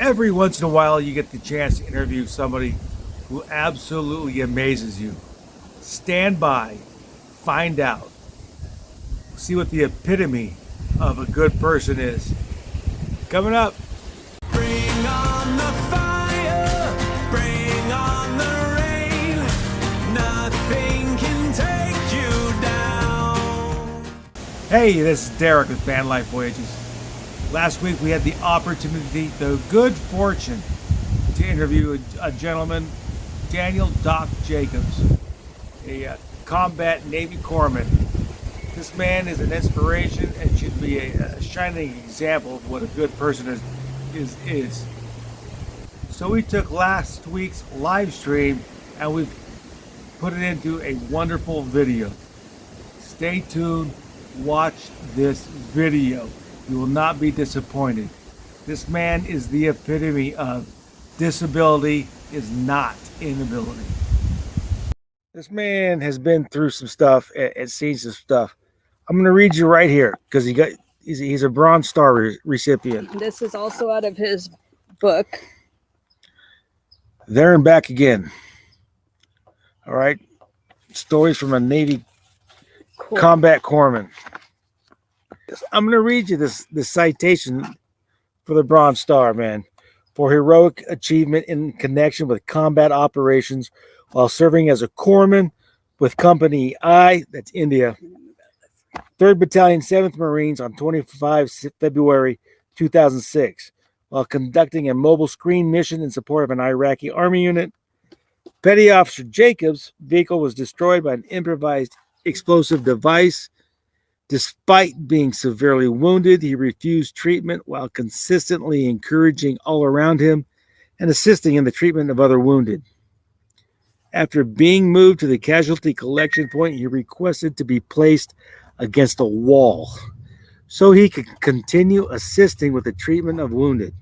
Every once in a while, you get the chance to interview somebody who absolutely amazes you. Stand by, find out, see what the epitome of a good person is. Coming up. Bring on the fire, bring on the rain, nothing can take you down. Hey, this is Derek with Life Voyages. Last week we had the opportunity, the good fortune, to interview a gentleman, Daniel Doc Jacobs, a combat Navy Corpsman. This man is an inspiration and should be a shining example of what a good person is. So we took last week's live stream and we've put it into a wonderful video. Stay tuned, watch this video. You will not be disappointed. This man is the epitome of disability is not inability. This man has been through some stuff and seen some stuff. I'm going to read you right here because he's a Bronze Star recipient. This is also out of his book. There and Back Again. All right. Stories from a Navy combat corpsman. I'm going to read you this citation for the Bronze Star, man. For heroic achievement in connection with combat operations while serving as a corpsman with Company I, that's India, 3rd Battalion, 7th Marines on 25 February 2006, while conducting a mobile screen mission in support of an Iraqi army unit. Petty Officer Jacobs' vehicle was destroyed by an improvised explosive device. Despite being severely wounded, he refused treatment while consistently encouraging all around him and assisting in the treatment of other wounded. After being moved to the casualty collection point, he requested to be placed against a wall so he could continue assisting with the treatment of wounded.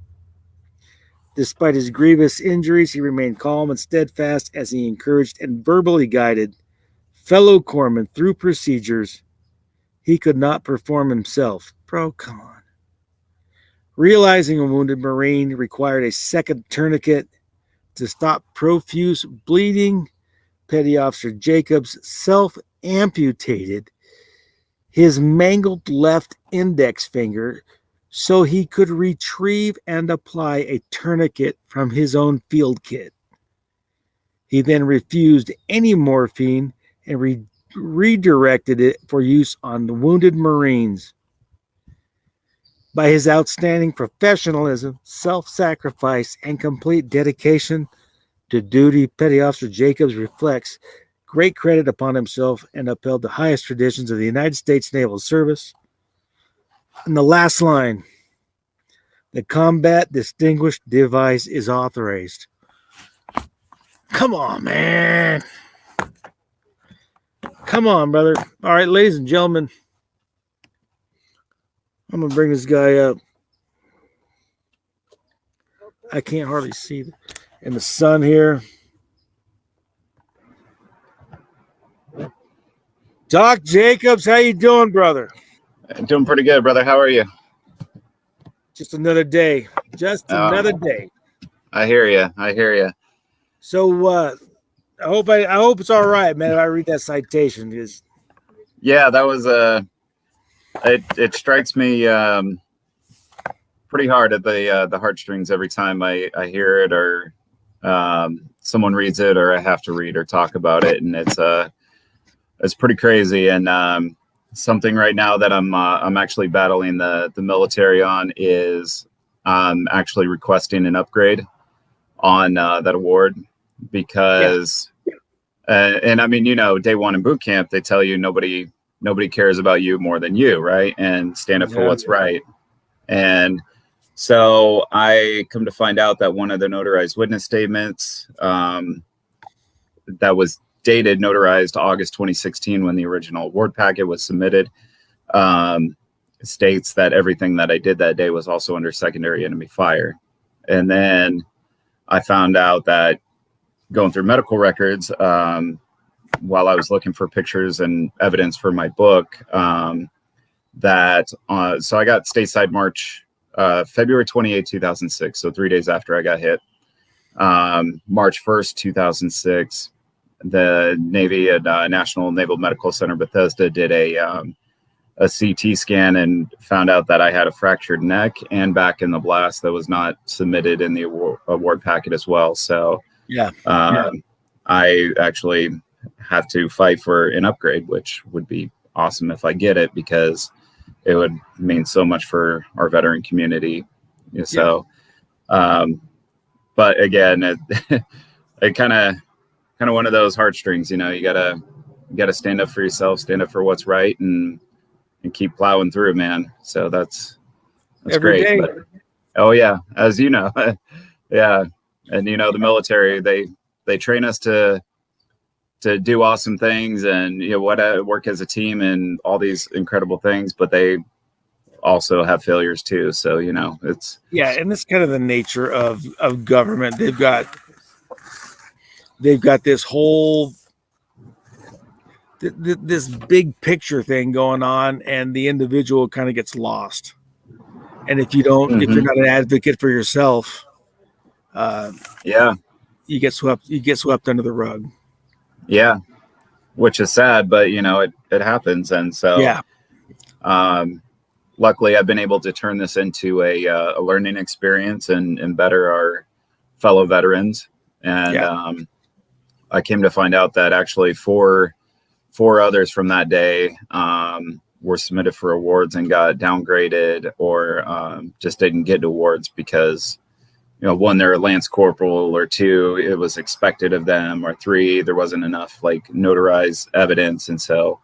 Despite his grievous injuries, he remained calm and steadfast as he encouraged and verbally guided fellow corpsmen through procedures he could not perform himself. Bro, come on. Realizing a wounded Marine required a second tourniquet to stop profuse bleeding, Petty Officer Jacobs self-amputated his mangled left index finger so he could retrieve and apply a tourniquet from his own field kit. He then refused any morphine and redirected it for use on the wounded Marines. By his outstanding professionalism, self-sacrifice, and complete dedication to duty, Petty Officer Jacobs reflects great credit upon himself and upheld the highest traditions of the United States Naval Service. And the last line, the combat distinguished device is authorized. Come on, man. Come on, brother. All right, ladies and gentlemen, I'm going to bring this guy up. I can't hardly see in the sun here. Doc Jacobs, how you doing, brother? Doing pretty good, brother. How are you? Just another day. Just another day. I hear you. So, I hope it's all right, man, if I read that citation. Yeah, that was it strikes me pretty hard at the heartstrings every time I hear it or someone reads it or I have to read or talk about it, and it's pretty crazy. And something right now that I'm actually battling the military on is actually requesting an upgrade on that award because and I mean, you know, day one in boot camp, they tell you nobody cares about you more than you, right? And stand up for what's right. And so I come to find out that one of the notarized witness statements that was dated, notarized August 2016 when the original award packet was submitted, states that everything that I did that day was also under secondary enemy fire. And then I found out that going through medical records, while I was looking for pictures and evidence for my book, so I got stateside March February 28, 2006. So 3 days after I got hit. March 1st, 2006, the Navy at National Naval Medical Center Bethesda did a CT scan and found out that I had a fractured neck and back in the blast that was not submitted in the award packet as well. So Yeah. I actually have to fight for an upgrade, which would be awesome if I get it, because it would mean so much for our veteran community. So, but again, it kind of one of those heartstrings, you know. You gotta stand up for yourself, stand up for what's right, and keep plowing through, man. So that's Every great. day. But, oh yeah, as you know, yeah, and you know, the military, they train us to do awesome things, and you know, work as a team and all these incredible things, but they also have failures too. So, you know, it's and it's kind of the nature of government. They've got this whole this big picture thing going on, and the individual kind of gets lost. And if you don't, if you're not an advocate for yourself, you get swept under the rug. Yeah, which is sad, but you know, it happens. And so, luckily I've been able to turn this into a learning experience and better our fellow veterans. And I came to find out that actually four others from that day were submitted for awards and got downgraded, or just didn't get awards because, you know, one, they're a lance corporal, or two, it was expected of them, or three, there wasn't enough like notarized evidence. And so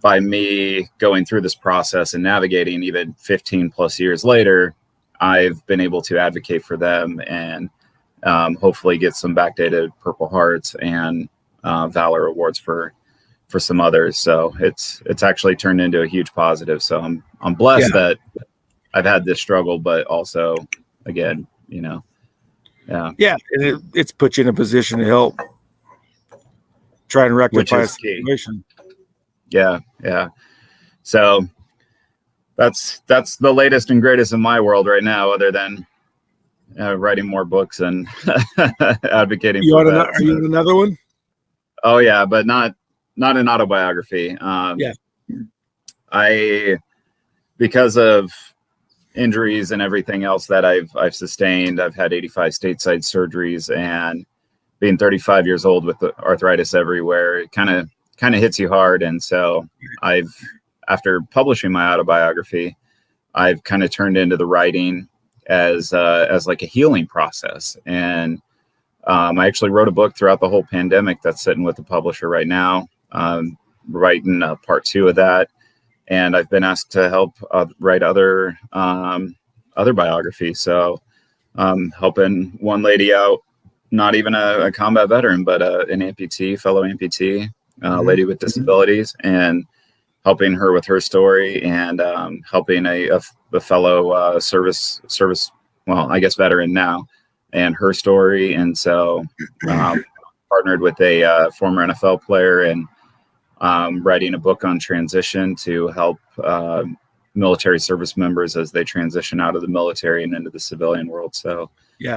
by me going through this process and navigating even 15 plus years later, I've been able to advocate for them and hopefully get some backdated Purple Hearts and Valor awards for some others. So it's actually turned into a huge positive. So I'm blessed that I've had this struggle, but also, again, you know, and it's put you in a position to help try and rectify a situation. Yeah. So that's the latest and greatest in my world right now, other than writing more books and advocating for that. Are you in another one? Oh yeah, but not an autobiography. Because of injuries and everything else that I've sustained, I've had 85 stateside surgeries, and being 35 years old with the arthritis everywhere, it kind of hits you hard. And so after publishing my autobiography, I've kind of turned into the writing as like a healing process. And I actually wrote a book throughout the whole pandemic that's sitting with the publisher right now, writing part 2 of that. And I've been asked to help write other biographies. So helping one lady out, not even a combat veteran, but an amputee, fellow amputee, lady with disabilities, and helping her with her story, and helping a fellow service, well, I guess veteran now, and her story. And so partnered with a former NFL player, and writing a book on transition to help military service members as they transition out of the military and into the civilian world. So we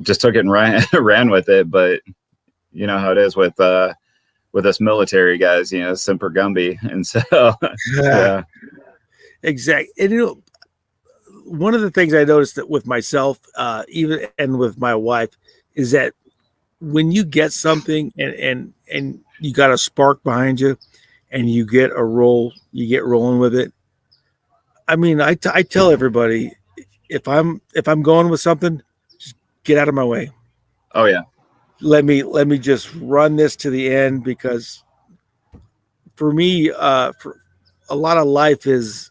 just took it and ran with it. But you know how it is with us military guys, you know, Semper Gumby. And so exactly. And you know, one of the things I noticed that with myself, even and with my wife, is that when you get something and you got a spark behind you, and you get rolling with it. I mean, I tell everybody, if I'm going with something, just get out of my way. Oh yeah. Let me just run this to the end, because for me, for a lot of life is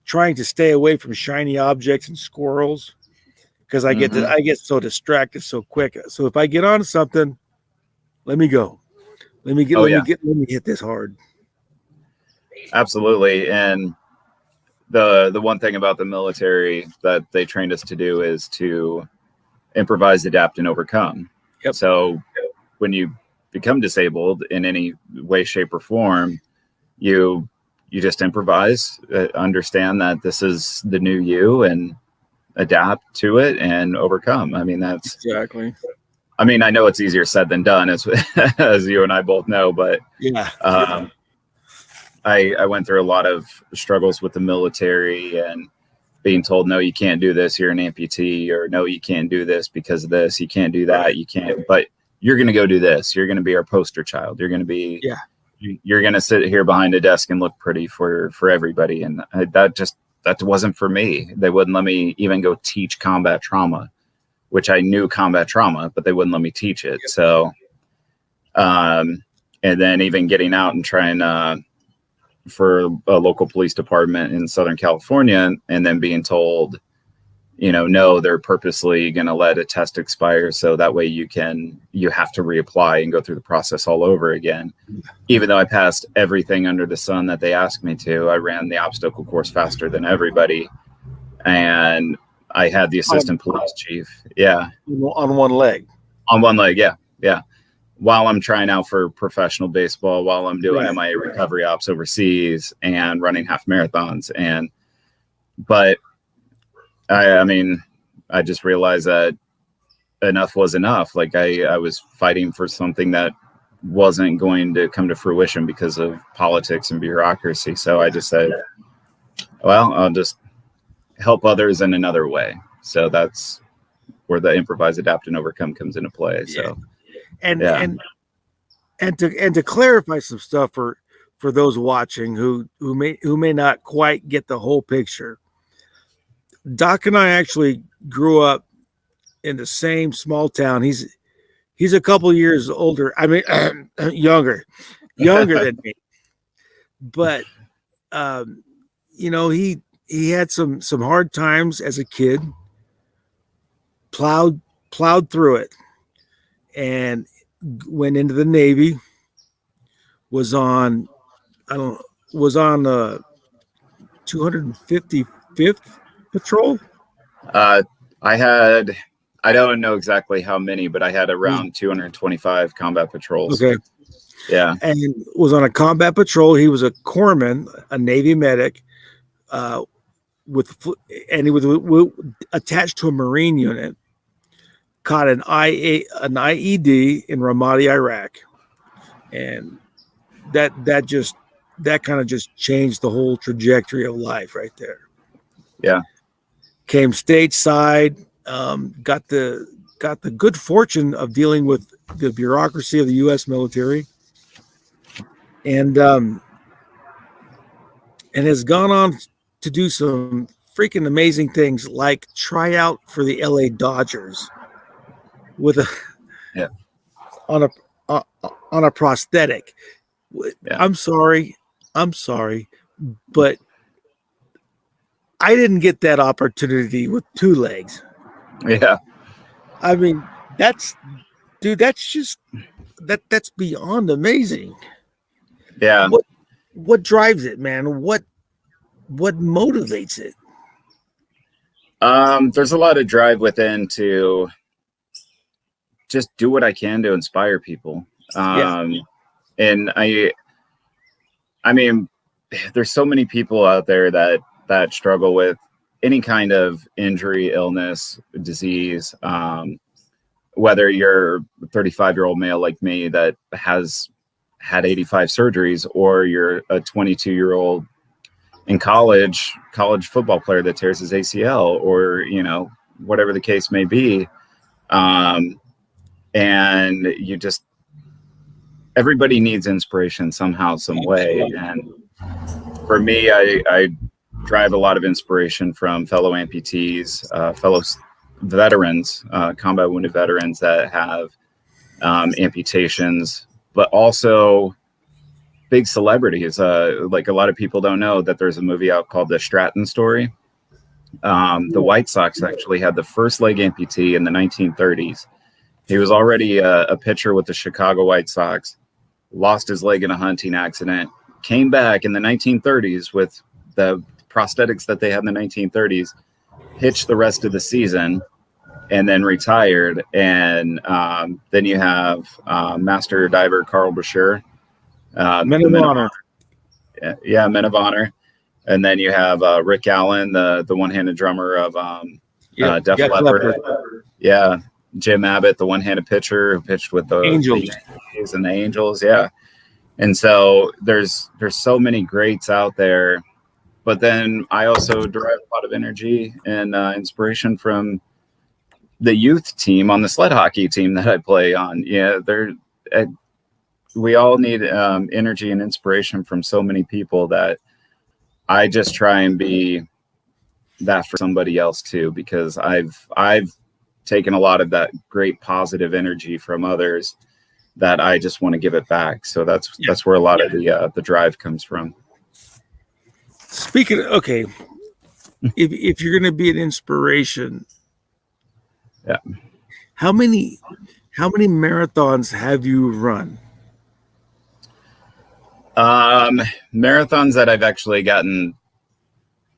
trying to stay away from shiny objects and squirrels, because I get so distracted so quick. So if I get on something, let me go. Let me hit this hard. Absolutely. And the one thing about the military that they trained us to do is to improvise, adapt, and overcome. Yep. So when you become disabled in any way, shape, or form, you you just improvise, understand that this is the new you, and adapt to it and overcome. I mean, that's Exactly. I mean, I know it's easier said than done, as as you and I both know, but Yeah. I went through a lot of struggles with the military and being told, no, you can't do this, you're an amputee, or no, you can't do this because of this, you can't do that, you can't, but you're going to go do this, you're going to be our poster child, you're going to be, you're going to sit here behind a desk and look pretty for everybody. And that wasn't for me. They wouldn't let me even go teach combat trauma, which I knew combat trauma, but they wouldn't let me teach it. So, and then even getting out and trying for a local police department in Southern California, and then being told, no, they're purposely going to let a test expire, so that way you have to reapply and go through the process all over again. Even though I passed everything under the sun that they asked me to, I ran the obstacle course faster than everybody, and I had the assistant police chief. Yeah. On one leg. On one leg. Yeah. Yeah. While I'm trying out for professional baseball, while I'm doing my recovery ops overseas and running half marathons. But I mean, I just realized that enough was enough. Like I was fighting for something that wasn't going to come to fruition because of politics and bureaucracy. So I just said, well, I'll just help others in another way. So that's where the improvise, adapt, and overcome comes into play. So, and to clarify some stuff for those watching who may not quite get the whole picture, Doc and I actually grew up in the same small town. He's a couple years older. I mean, younger than me, but he had some hard times as a kid, plowed through it, and went into the Navy, was on the 255th patrol. I don't know exactly how many, but I had around 225 combat patrols. Okay. Yeah. And was on a combat patrol. He was a corpsman, a Navy medic, he was attached to a Marine unit, caught an IED in Ramadi, Iraq. And that kind of just changed the whole trajectory of life right there. Yeah. Came stateside, got the good fortune of dealing with the bureaucracy of the U.S. military, and has gone on to do some freaking amazing things, like try out for the LA Dodgers with on a prosthetic. Yeah. I'm sorry, but I didn't get that opportunity with two legs. Yeah. I mean, that's beyond amazing. Yeah. What drives it, man? What motivates it? There's a lot of drive within to just do what I can to inspire people. And I mean, there's so many people out there that struggle with any kind of injury, illness, disease, whether you're a 35-year-old male like me that has had 85 surgeries, or you're a 22-year-old in college football player that tears his ACL, or, whatever the case may be. And everybody needs inspiration somehow, some way. And for me, I drive a lot of inspiration from fellow amputees, fellow veterans, combat wounded veterans that have amputations, but also big celebrities. Like a lot of people don't know that there's a movie out called The Stratton Story. The White Sox actually had the first leg amputee in the 1930s. He was already a pitcher with the Chicago White Sox, lost his leg in a hunting accident, came back in the 1930s with the prosthetics that they had in the 1930s, pitched the rest of the season, and then retired. And then you have master diver Carl Brashear. Yeah, Men of Honor. And then you have Rick Allen, the one-handed drummer of Def Leppard. Yeah, Jim Abbott, the one-handed pitcher who pitched with the Angels. Yankees and the Angels. Yeah, and so there's so many greats out there. But then I also derive a lot of energy and inspiration from the youth team on the sled hockey team that I play on. Yeah, we all need energy and inspiration from so many people that I just try and be that for somebody else too, because I've taken a lot of that great positive energy from others that I just want to give it back. So that's where a lot of the drive comes from. Speaking of, okay, if you're going to be an inspiration, Yeah. How many marathons have you run? Marathons that I've actually gotten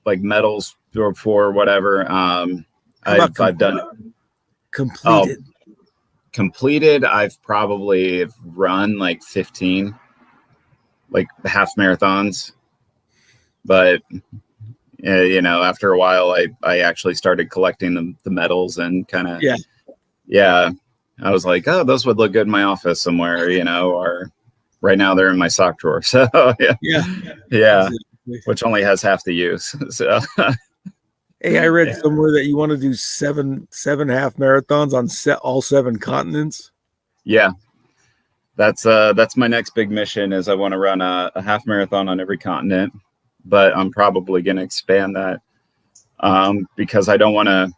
like medals for, whatever. I've done completed. Completed. I've probably run like 15, like half marathons, but after a while, I actually started collecting the medals and kind of, yeah, I was like, oh, those would look good in my office somewhere, or right now they're in my sock drawer. So yeah, which only has half the use. So hey, I read somewhere that you want to do seven half marathons on all 7 continents. Yeah, that's my next big mission is I want to run a half marathon on every continent, but I'm probably going to expand that because I don't want to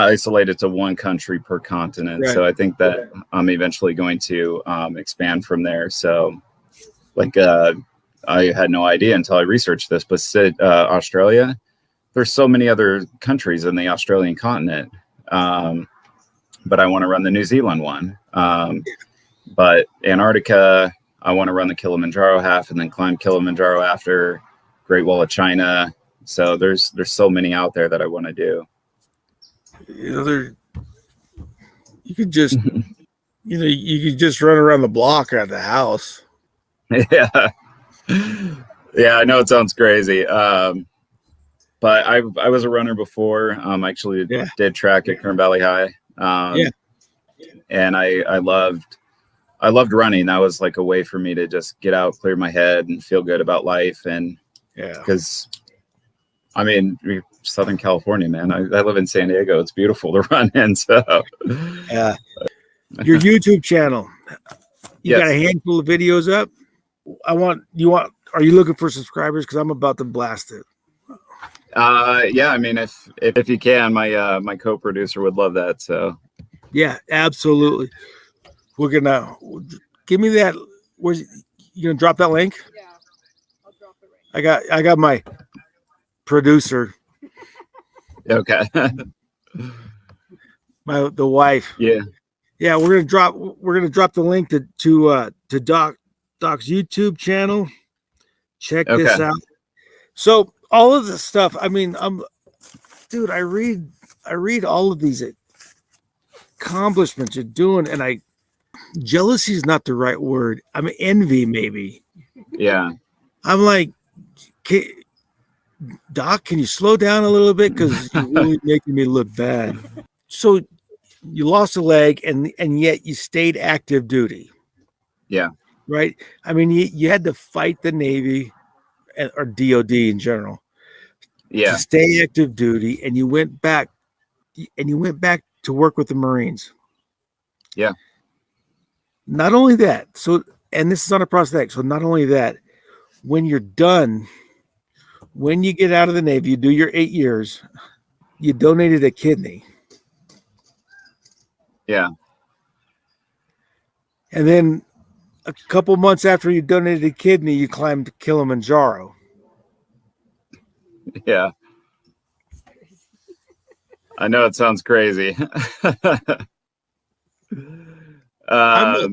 isolate it to one country per continent. Right. So I think that I'm eventually going to expand from there. So like I had no idea until I researched this, but Australia, there's so many other countries in the Australian continent. But I want to run the New Zealand one. But Antarctica, I want to run the Kilimanjaro half and then climb Kilimanjaro after, Great Wall of China. So there's so many out there that I want to do. You could just you could just run around the block or at the house. Yeah, I know it sounds crazy, but I was a runner before. Actually did track at Kern Valley High. And I loved running. That was like a way for me to just get out, clear my head, and feel good about life. And because I mean, Southern California, man. I live in San Diego. It's beautiful to run in. So, yeah. Your YouTube channel, you got a handful of videos up. Are you looking for subscribers? Because I'm about to blast it. Yeah. I mean, if you can, my co-producer would love that. So, yeah, absolutely. We're gonna give me that. You gonna drop that link? Yeah, I'll drop it right. I got my producer. Okay. The wife. Yeah. We're gonna drop the link to Doc's YouTube channel. Check this out. So all of this stuff. I mean, I read all of these accomplishments you're doing, and jealousy is not the right word. I mean, envy maybe. Yeah. I'm like, Doc, can you slow down a little bit? Because you're really making me look bad. So you lost a leg and yet you stayed active duty. Yeah. Right. I mean, you had to fight the Navy or DOD in general. Yeah. To stay active duty, and you went back to work with the Marines. Yeah. Not only that, and this is on a prosthetic. So not only that, when you're done, when you get out of the Navy, you do your 8 years, you donated a kidney. Yeah. And then a couple months after you donated a kidney, you climbed Kilimanjaro. Yeah. I know it sounds crazy. I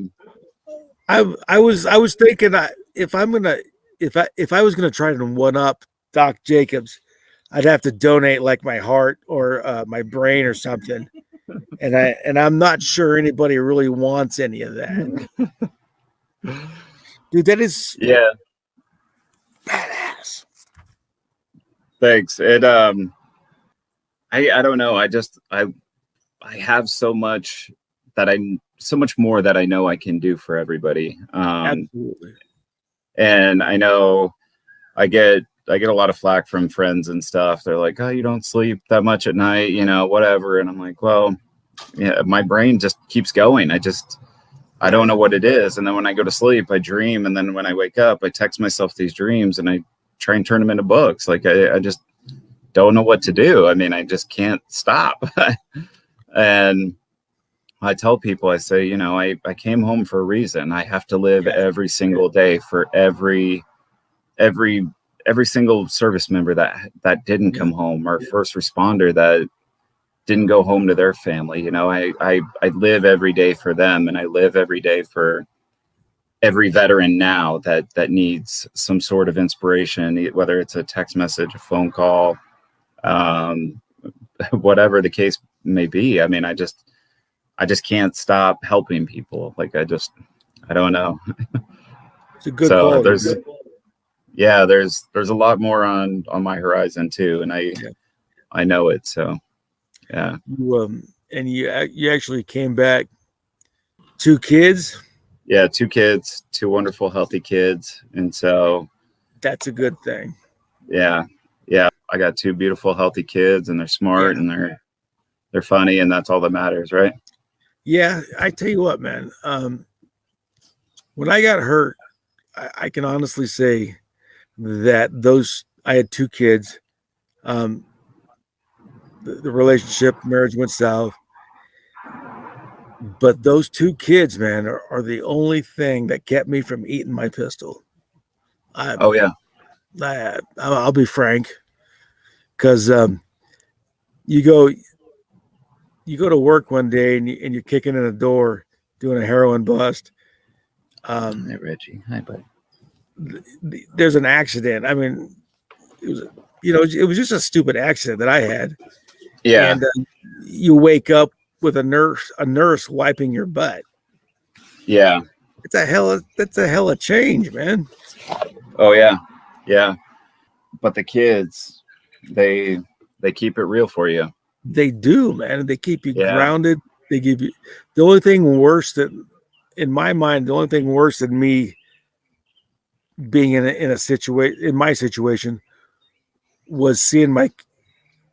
was thinking if I was gonna try to one up Doc Jacobs, I'd have to donate like my heart or my brain or something, and I'm not sure anybody really wants any of that. Dude, that is badass. Thanks. I don't know. I have so much so much more that I know I can do for everybody. Absolutely. And I know I get a lot of flack from friends and stuff. They're like, "Oh, you don't sleep that much at night, whatever." And I'm like, "Well, yeah, my brain just keeps going. I don't know what it is. And then when I go to sleep, I dream. And then when I wake up, I text myself these dreams and I try and turn them into books. Like I just don't know what to do. I mean, I just can't stop." And I tell people, I say, I came home for a reason. I have to live every single day for every single service member that didn't come home, or first responder that didn't go home to their family. I live every day for them, and I live every day for every veteran now that needs some sort of inspiration, whether it's a text message, a phone call, whatever the case may be. I mean, I just can't stop helping people. Like I don't know. It's a good So quality. there's a lot more on my horizon too, and I know it. So yeah. And you actually came back 2 kids. Yeah, 2 kids, 2 wonderful, healthy kids, and so That's a good thing. yeah, I got 2 beautiful, healthy kids, and they're smart and they're funny, and that's all that matters, right? Yeah, I tell you what, man. When I got hurt, I can honestly say that I had 2 kids. The relationship, marriage went south. But those 2 kids, man, are the only thing that kept me from eating my pistol. Oh yeah. I'll be frank, because you go to work one day and you're kicking in a door doing a heroin bust. Hi Reggie. Hi bud. There's an accident. I mean, it was just a stupid accident that I had. Yeah. And you wake up with a nurse wiping your butt. Yeah. That's a hell of change, man. Oh yeah. Yeah. But the kids, they keep it real for you. They do, man. They keep you Yeah. grounded. They give you the only thing worse than, in my mind, the only thing worse than me being in my situation was seeing my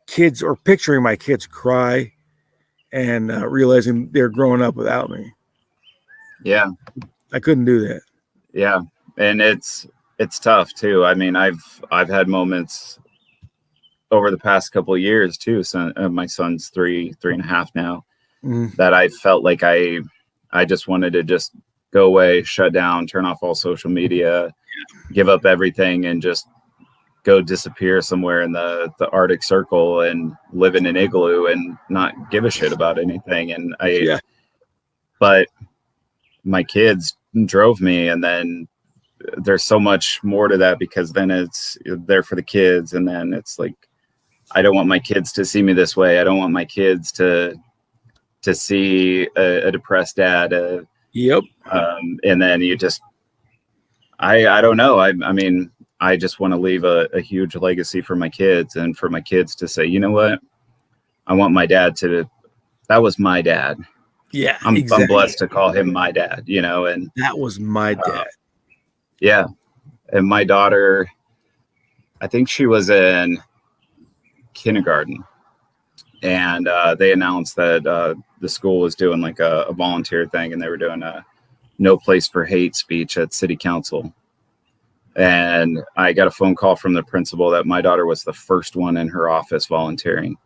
kids, or picturing my kids cry, and realizing they're growing up without me. Yeah. I couldn't do that. Yeah. And it's tough too. I mean, I've had moments over the past couple of years too. So my son's 3.5 now, that I felt like I just wanted to just go away, shut down, turn off all social media, give up everything, and just go disappear somewhere in the Arctic Circle and live in an igloo and not give a shit about anything. And but my kids drove me, and then there's so much more to that, because then it's there for the kids, and then it's like, I don't want my kids to see me this way. I don't want my kids to see a depressed dad. Yep. And then you just, I don't know. I mean, I just want to leave a huge legacy for my kids, and for my kids to say, you know what? I want my dad that was my dad. Yeah. I'm exactly. blessed to call him my dad, and that was my dad. Yeah. And my daughter, I think she was in kindergarten, and they announced that the school was doing like a volunteer thing, and they were doing a no place for hate speech at city council. And I got a phone call from the principal that my daughter was the first one in her office volunteering.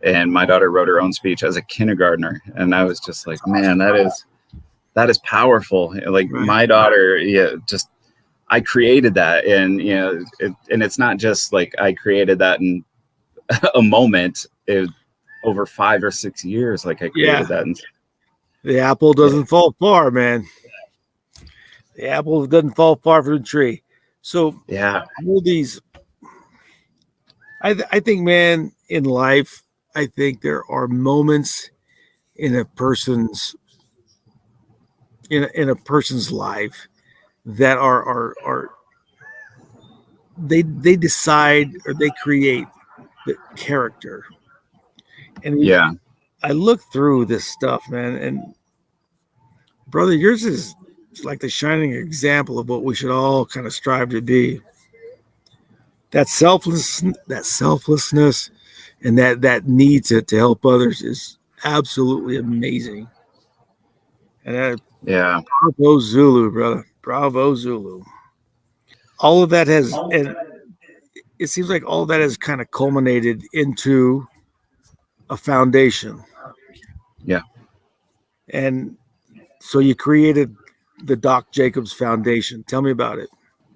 And my daughter wrote her own speech as a kindergartner. And I was just like, man, that is powerful. Like my daughter, I created that. And, and it's not just like I created that in a moment. Over 5 or 6 years, like I created that. And the apple doesn't fall far, man. The apple doesn't fall far from the tree. So all these, I think, man, in life, I think there are moments in a person's life that are they decide or they create the character. And Yeah. I look through this stuff, man, and brother, yours is like the shining example of what we should all kind of strive to be. That selflessness, and that need to help others is absolutely amazing. And Yeah. bravo Zulu, brother, bravo Zulu. All of that has, and it seems like all that has kind of culminated into a foundation. Yeah. And so you created the Doc Jacobs Foundation. Tell me about it.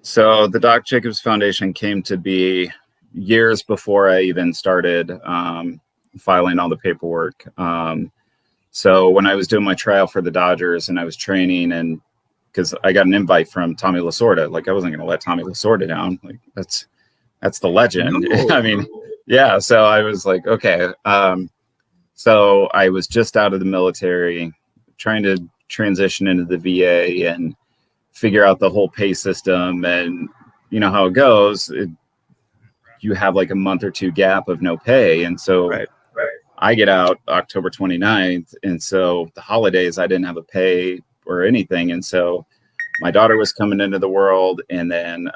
So the Doc Jacobs Foundation came to be years before I even started filing all the paperwork. So when I was doing my trial for the Dodgers and I was training, and because I got an invite from Tommy Lasorda, like I wasn't going to let Tommy Lasorda down. Like that's the legend. No. I mean, yeah. So I was like, okay. So I was just out of the military, trying to transition into the VA and figure out the whole pay system, and you know how it goes. You have like a month or two gap of no pay, and so Right. I get out October 29th, and so the holidays I didn't have a pay or anything, and so my daughter was coming into the world, and then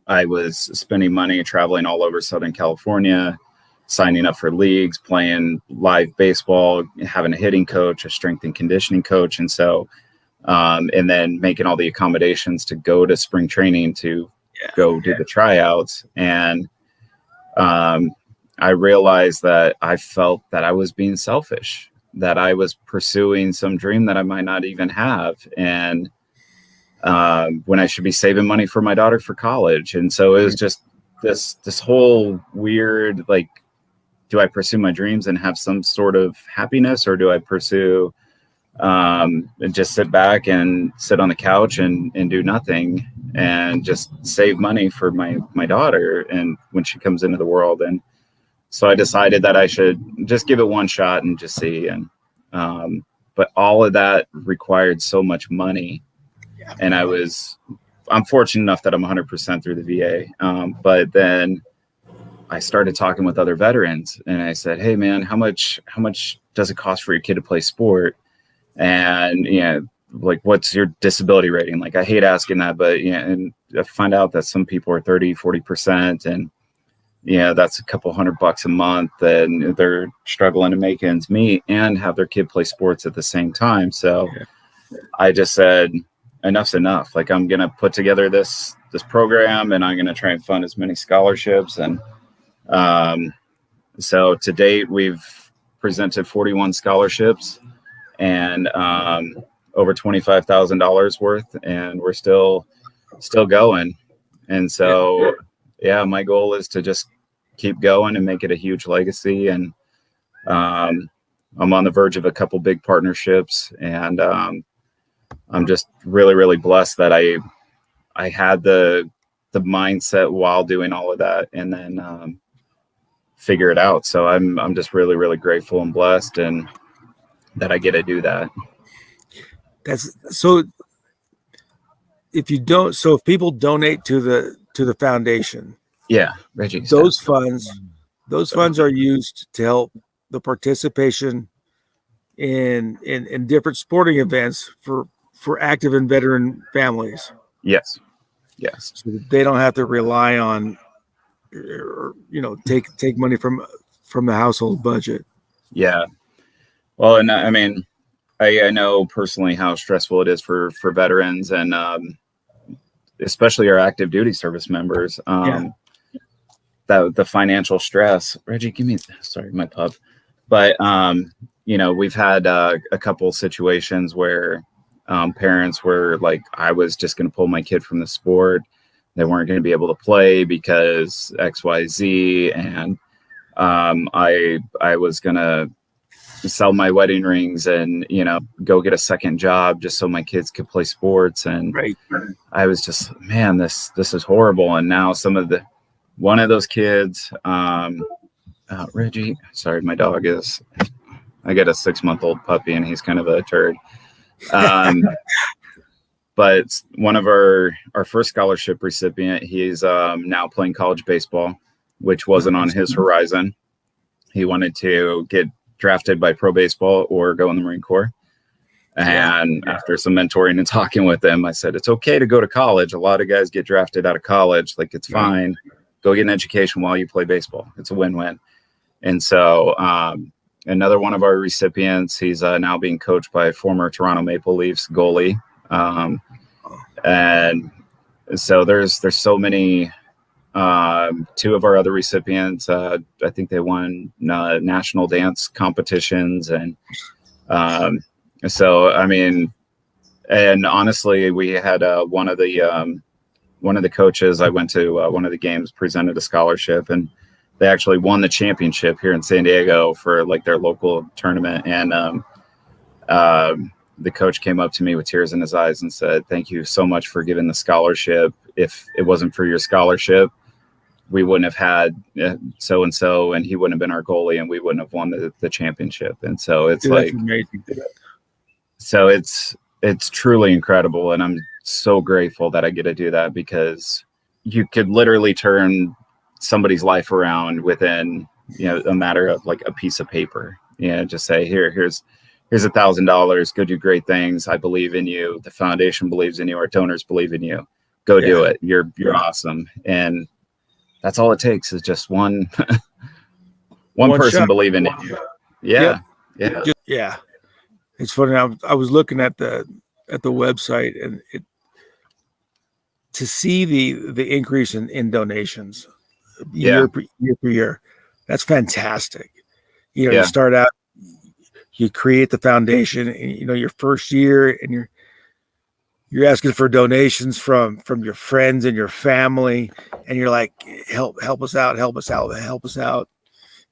I was spending money traveling all over Southern California, signing up for leagues, playing live baseball, having a hitting coach, a strength and conditioning coach, and so and then making all the accommodations to go to spring training to go do the tryouts. And I realized that I felt that I was being selfish, that I was pursuing some dream that I might not even have, and when I should be saving money for my daughter for college. And so it was just this whole weird, like, do I pursue my dreams and have some sort of happiness, or do I pursue and just sit back and sit on the couch and do nothing and just save money for my daughter and when she comes into the world? And so I decided that I should just give it one shot and just see. And but all of that required so much money, and I'm fortunate enough that I'm 100% through the VA. But then I started talking with other veterans, and I said, "Hey, man, how much does it cost for your kid to play sport? And like, what's your disability rating?" Like, I hate asking that, but and I find out that some people are 30-40%, and that's a couple $100 a month, and they're struggling to make ends meet and have their kid play sports at the same time. So I just said, enough's enough. Like, I'm gonna put together this program, and I'm gonna try and fund as many scholarships. And so to date, we've presented 41 scholarships and over $25,000 worth, and we're still going. And so my goal is to just keep going and make it a huge legacy. And I'm on the verge of a couple big partnerships, and I'm just really, really blessed that I had the mindset while doing all of that, and then figure it out. So I'm just really, really grateful and blessed, and that I get to do that. That's so. If people donate to the foundation, Reggie, those funds are used to help the participation in different sporting events for active and veteran families. Yes. So that they don't have to rely on, or take money from the household budget. Yeah. Well, and I mean, I know personally how stressful it is for veterans, and especially our active duty service members. That the financial stress. Reggie, sorry, my pup. But we've had a couple situations where parents were like, I was just going to pull my kid from the sport. They weren't going to be able to play because XYZ, and I was going to sell my wedding rings and go get a second job just so my kids could play sports. And I was just, man, this is horrible. And now one of those kids, Reggie, sorry, my dog I got a 6-month-old puppy, and he's kind of a turd. But one of our first scholarship recipient, he's now playing college baseball, which wasn't on his horizon. He wanted to get drafted by pro baseball or go in the Marine Corps. And after some mentoring and talking with him, I said, it's okay to go to college. A lot of guys get drafted out of college. Like, it's fine. Go get an education while you play baseball. It's a win-win. And so another one of our recipients, he's now being coached by former Toronto Maple Leafs goalie. And so there's so many. Two of our other recipients, I think they won national dance competitions. And so, I mean, and honestly, we had one of the coaches, I went to one of the games, presented a scholarship, and they actually won the championship here in San Diego for like their local tournament. And the coach came up to me with tears in his eyes and said, thank you so much for giving the scholarship. If it wasn't for your scholarship, we wouldn't have had so-and-so, and he wouldn't have been our goalie, and we wouldn't have won the championship. And so it's like, amazing. So it's truly incredible. And I'm so grateful that I get to do that, because you could literally turn somebody's life around within, a matter of like a piece of paper. Just say, here's $1,000, go do great things. I believe in you. The foundation believes in you. Our donors believe in you. Go do it. You're awesome. And that's all it takes, is just one person shot. Believing in you. Yeah. Yeah. It's funny. I was looking at the website, and to see the increase in donations year per year. That's fantastic. You start out, you create the foundation, and your first year, and you're asking for donations from your friends and your family, and you're like, help us out.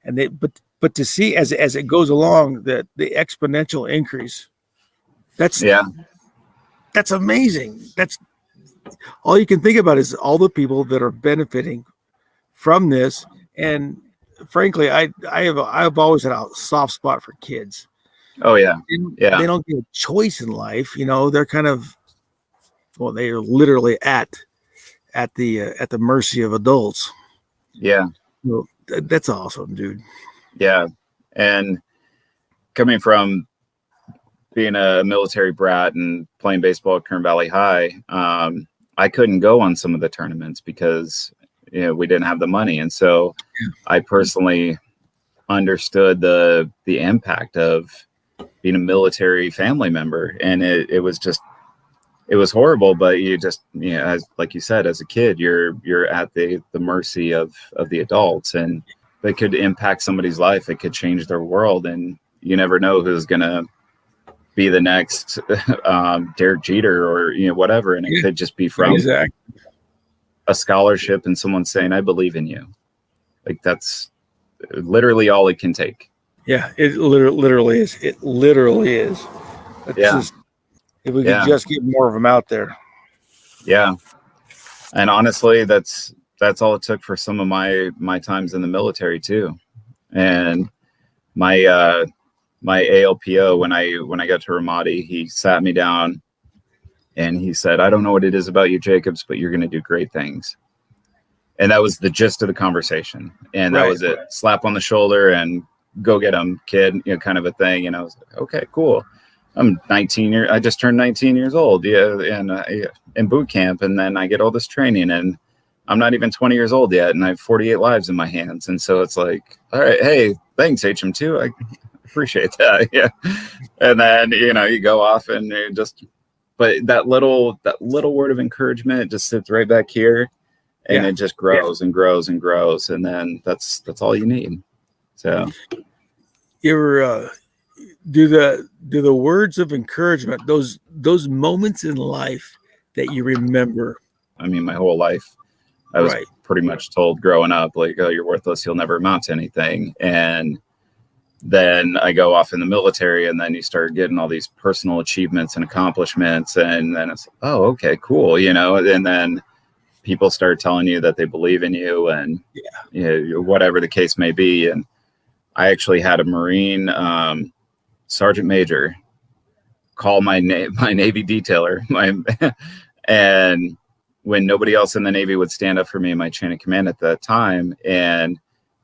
And but to see as it goes along, the exponential increase, that's amazing. That's all you can think about, is all the people that are benefiting from this. And frankly, I've always had a soft spot for kids. Oh yeah. They don't get a choice in life. They're kind of, they are literally at the mercy of adults. Yeah. So that's awesome, dude. Yeah. And coming from being a military brat and playing baseball at Kern Valley High, I couldn't go on some of the tournaments because we didn't have the money. And so I personally understood the impact of being a military family member. And it was horrible, but you just, as like you said, as a kid, you're at the mercy of the adults, and it could impact somebody's life. It could change their world, and you never know who's going to be the next Derek Jeter or, whatever. And it could just be from a scholarship and someone saying, I believe in you. Like, that's literally all it can take. Yeah, it literally is. It literally is. Just, if we could just get more of them out there. Yeah. And honestly, that's all it took for some of my times in the military too. And my ALPO, when I got to Ramadi, he sat me down and he said, I don't know what it is about you, Jacobs, but you're going to do great things. And that was the gist of the conversation. And that was it. Slap on the shoulder and go get him, kid, kind of a thing. And I was like, okay, cool. I'm 19 I just turned 19 years old. And in boot camp. And then I get all this training, and I'm not even 20 years old yet. And I have 48 lives in my hands. And so it's like, all right, hey, thanks, HM2. I appreciate that. Yeah. And then, you go off and you just, but that little word of encouragement just sits right back here, and it just grows and grows and grows. And then that's all you need. So you ever do the words of encouragement, those moments in life that you remember? I mean, my whole life, I was pretty much told growing up, like, oh, you're worthless, you'll never amount to anything. And then I go off in the military, and then you start getting all these personal achievements and accomplishments. And then it's, oh, okay, cool. And then people start telling you that they believe in you, and whatever the case may be. And I actually had a Marine sergeant major call my Navy detailer, and when nobody else in the Navy would stand up for me in my chain of command at that time. And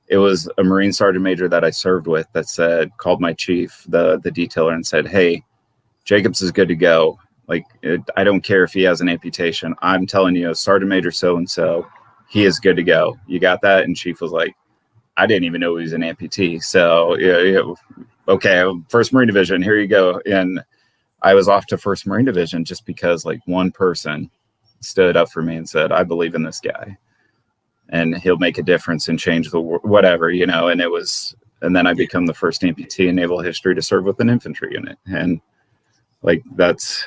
it was a Marine Sergeant Major that I served with that called my chief, the detailer, and said, "Hey, Jacobs is good to go. Like, I don't care if he has an amputation. I'm telling you, Sergeant Major so-and-so, he is good to go. You got that?" And chief was like, "I didn't even know he was an amputee." So yeah, okay, 1st Marine Division, here you go. And I was off to 1st Marine Division just because like one person stood up for me and said, "I believe in this guy and he'll make a difference and change the world," whatever, you know. And then I become the first amputee in naval history to serve with an infantry unit. And like, that's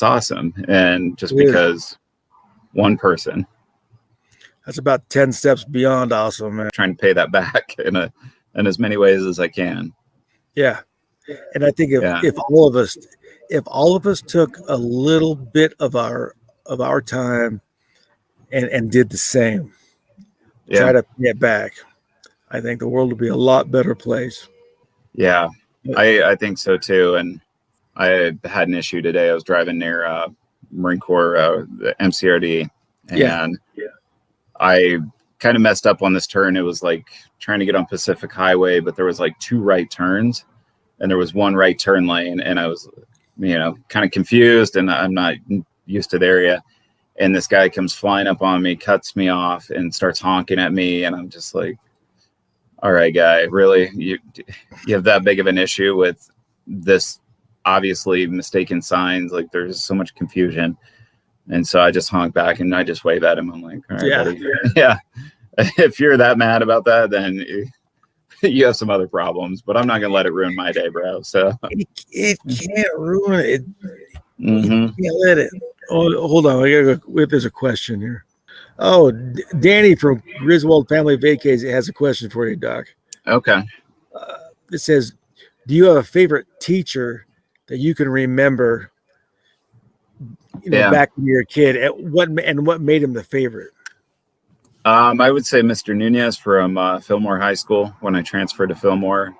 awesome. And just because one person, That's about 10 steps beyond awesome, man. trying to pay that back in as many ways as I can. Yeah. And I think if all of us took a little bit of our time and did the same, try to pay it back, I think the world would be a lot better place. Yeah, I think so too. And I had an issue today. I was driving near Marine Corps, the MCRD, and I kind of messed up on this turn. It was like trying to get on Pacific Highway, but there was like 2 right turns and there was 1 right turn lane. And I was, kind of confused, and I'm not used to the area. And this guy comes flying up on me, cuts me off, and starts honking at me. And I'm just like, all right, guy, really? You have that big of an issue with this obviously mistaken signs? Like, there's so much confusion. And so I just honked back and I just wave at him. I'm like, all right, buddy. Yeah. If you're that mad about that, then you have some other problems, but I'm not going to let it ruin my day, bro. So it can't ruin it. Mm-hmm. You can't let it. Oh, hold on. I gotta go. There's a question here. Oh, Danny from Griswold Family Vacays has a question for you, Doc. Okay. It says, do you have a favorite teacher that you can remember, back when you were a kid? What made him the favorite? I would say Mr. Nunez from Fillmore High School when I transferred to Fillmore.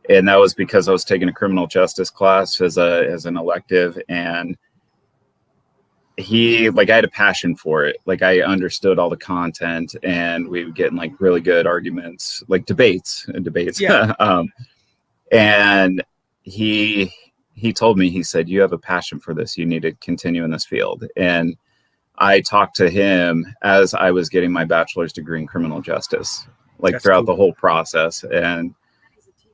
And that was because I was taking a criminal justice class as an elective, and I had a passion for it. Like, I understood all the content, and we would get in like really good arguments, like debates. Yeah. And he told me, he said, "You have a passion for this. You need to continue in this field." And I talked to him as I was getting my bachelor's degree in criminal justice, like throughout the whole process. And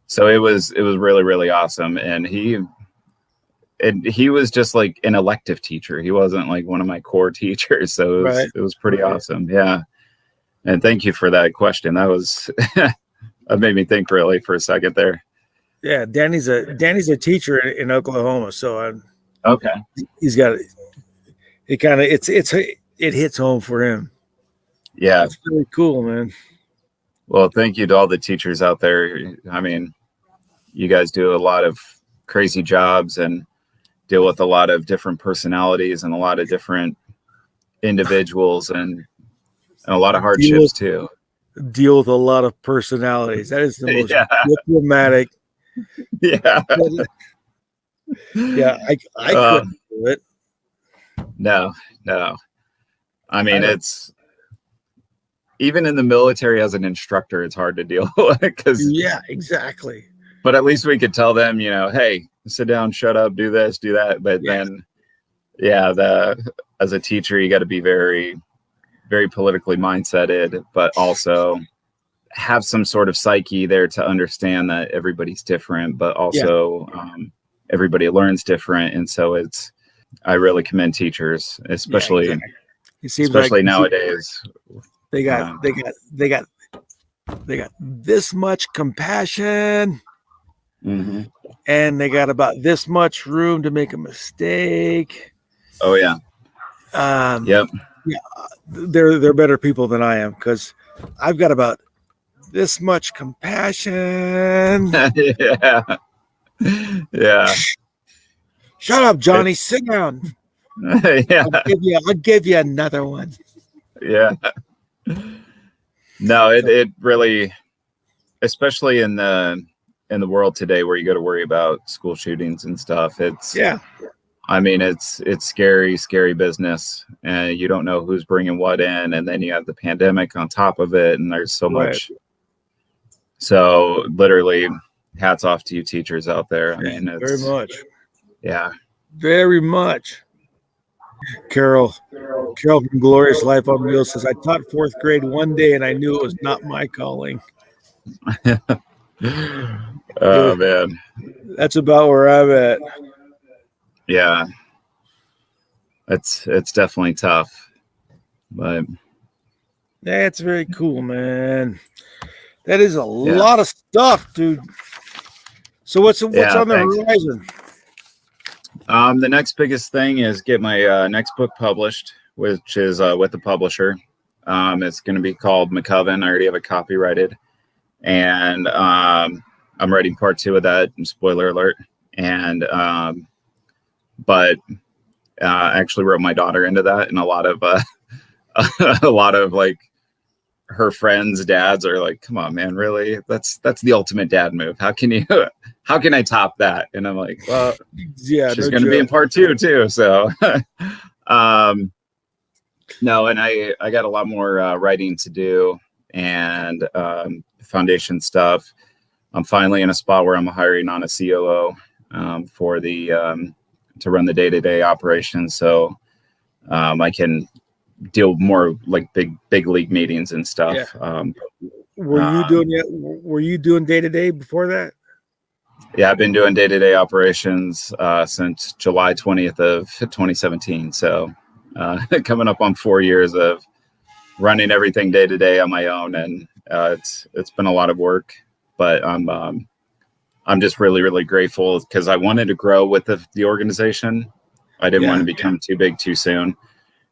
so it was really, really awesome. And he was just like an elective teacher. He wasn't like one of my core teachers. So it was pretty awesome. Yeah. And thank you for that question. That was, that made me think really for a second there. Yeah. Danny's a teacher in Oklahoma. So okay. He's got it kind of, it hits home for him. Yeah. It's really cool, man. Well, thank you to all the teachers out there. I mean, you guys do a lot of crazy jobs and deal with a lot of different personalities and a lot of different individuals and a lot of hardships too. Deal with a lot of personalities. That is the most diplomatic. Yeah. Yeah. I couldn't do it. No. I mean, it's even in the military as an instructor, it's hard to deal with because exactly. But at least we could tell them, hey, sit down, shut up, do this, do that. But then, as a teacher, you got to be very, very politically mindseted, but also have some sort of psyche there to understand that everybody's different, but also everybody learns different. And so I really commend teachers, especially nowadays. They got this much compassion. Mm-hmm. And they got about this much room to make a mistake. Oh yeah. Yep. Yeah, they're better people than I am because I've got about this much compassion. Yeah. Shut up, Johnny. Sit down. Yeah. I'll give you another one. Yeah. No, it really, especially in the in the world today where you got to worry about school shootings and stuff. It's I mean, it's scary business, and you don't know who's bringing what in, and then you have the pandemic on top of it, and there's so much. So literally, hats off to you teachers out there. I mean, it's very much. Yeah. Very much. Carol from Glorious Life on Wheels says, I taught 4th grade one day and I knew it was not my calling. Oh, man. That's about where I'm at. Yeah. It's definitely tough. But that's very cool, man. That is a lot of stuff, dude. So what's on the horizon? The next biggest thing is get my next book published, which is with the publisher. It's going to be called McCoven. I already have it copyrighted, and I'm writing part 2 of that. Spoiler alert! And but I actually wrote my daughter into that, and a lot of like her friends' dads are like, "Come on, man, really? That's the ultimate dad move. How can I top that?" And I'm like, "Well, she's going to be in part 2 too." So, no, and I got a lot more writing to do and foundation stuff. I'm finally in a spot where I'm hiring on a COO for the to run the day-to-day operations, so I can deal more like big league meetings and stuff. Were you doing day-to-day before that? Yeah, I've been doing day-to-day operations since July 20th of 2017. So coming up on 4 years of running everything day-to-day on my own, and it's been a lot of work, but I'm just really, really grateful because I wanted to grow with the organization. I didn't want to become too big too soon.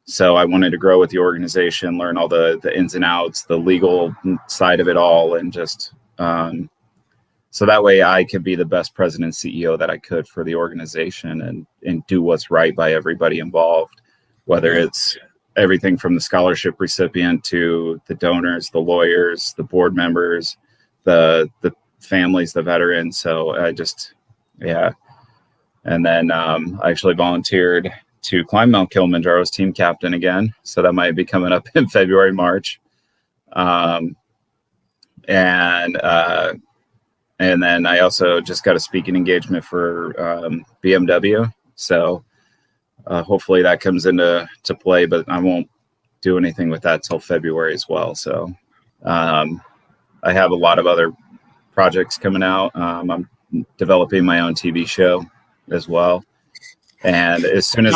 So I wanted to grow with the organization, learn all the ins and outs, the legal side of it all, and just so that way I could be the best president CEO that I could for the organization and do what's right by everybody involved, whether it's everything from the scholarship recipient to the donors, the lawyers, the board members, the families, the veterans. So I just, and then I actually volunteered to climb Mount Kilimanjaro as team captain again. So that might be coming up in February, March. And then I also just got a speaking engagement for BMW. So hopefully that comes into play, but I won't do anything with that till February as well. So I have a lot of other projects coming out. I'm developing my own TV show as well. And as soon as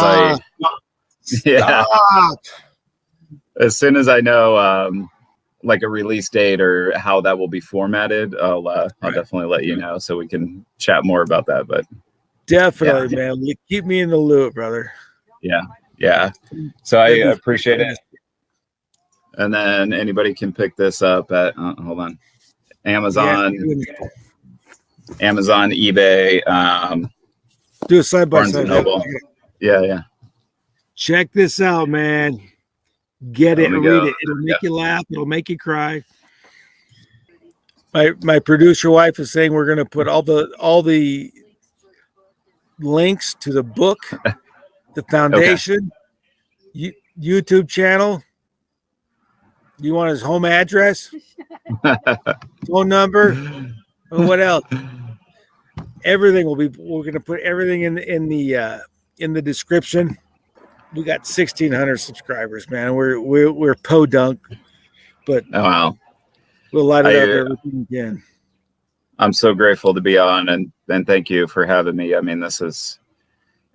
as soon as I know like a release date or how that will be formatted, I'll definitely let you know so we can chat more about that. But definitely, man, keep me in the loop, brother. Yeah. So I appreciate it. And then anybody can pick this up at hold on, Amazon, eBay. Do a side by side. Yeah. Check this out, man. Get it, read it. It'll make you laugh. It'll make you cry. My producer wife is saying we're going to put all the links to the book, the foundation, YouTube channel. You want his home address, phone number, and what else? Everything will be. We're going to put everything in the description. We got 1,600 subscribers, man. We're podunk, but wow, we'll light it up everything we can. I'm so grateful to be on, and thank you for having me. I mean, this is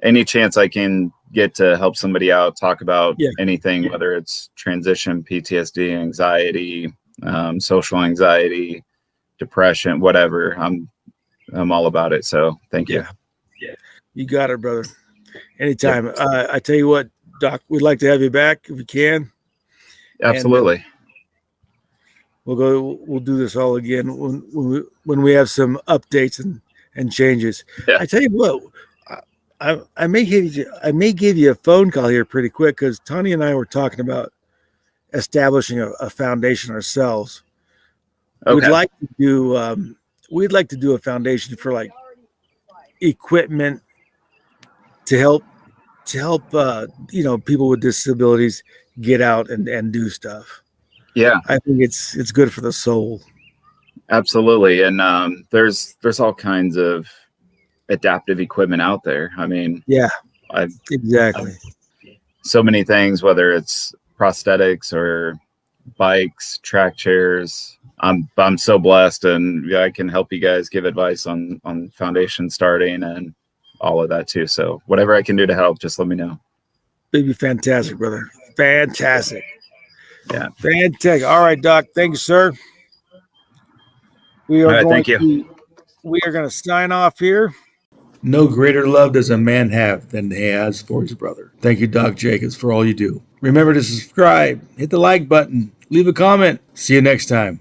any chance I can get to help somebody out, talk about anything, whether it's transition, PTSD, anxiety, social anxiety, depression, whatever. I'm all about it. So thank you. Yeah. You got it, brother. Anytime. I tell you what, Doc, we'd like to have you back if we can. Absolutely. And, we'll do this all again when we have some updates and changes. Yeah. I tell you what, I may give you a phone call here pretty quick because Tony and I were talking about establishing a foundation ourselves. Okay. We'd like to do we'd like to do a foundation for like equipment to help people with disabilities get out and do stuff. Yeah, I think it's good for the soul. absolutely. And there's all kinds of adaptive equipment out there. I mean, Yeah, I've exactly. so many things, whether it's prosthetics or bikes, track chairs. I'm so blessed, and I can help you guys give advice on foundation starting and all of that too. So whatever I can do to help, just let me know. It'd be fantastic, brother. Fantastic. Yeah. Fantastic. All right, Doc. Thank you, sir. We are All right, going thank you. we are going to sign off here. No greater love does a man have than he has for his brother. Thank you, Doc Jacobs, for all you do. Remember to subscribe, hit the like button, leave a comment. See you next time.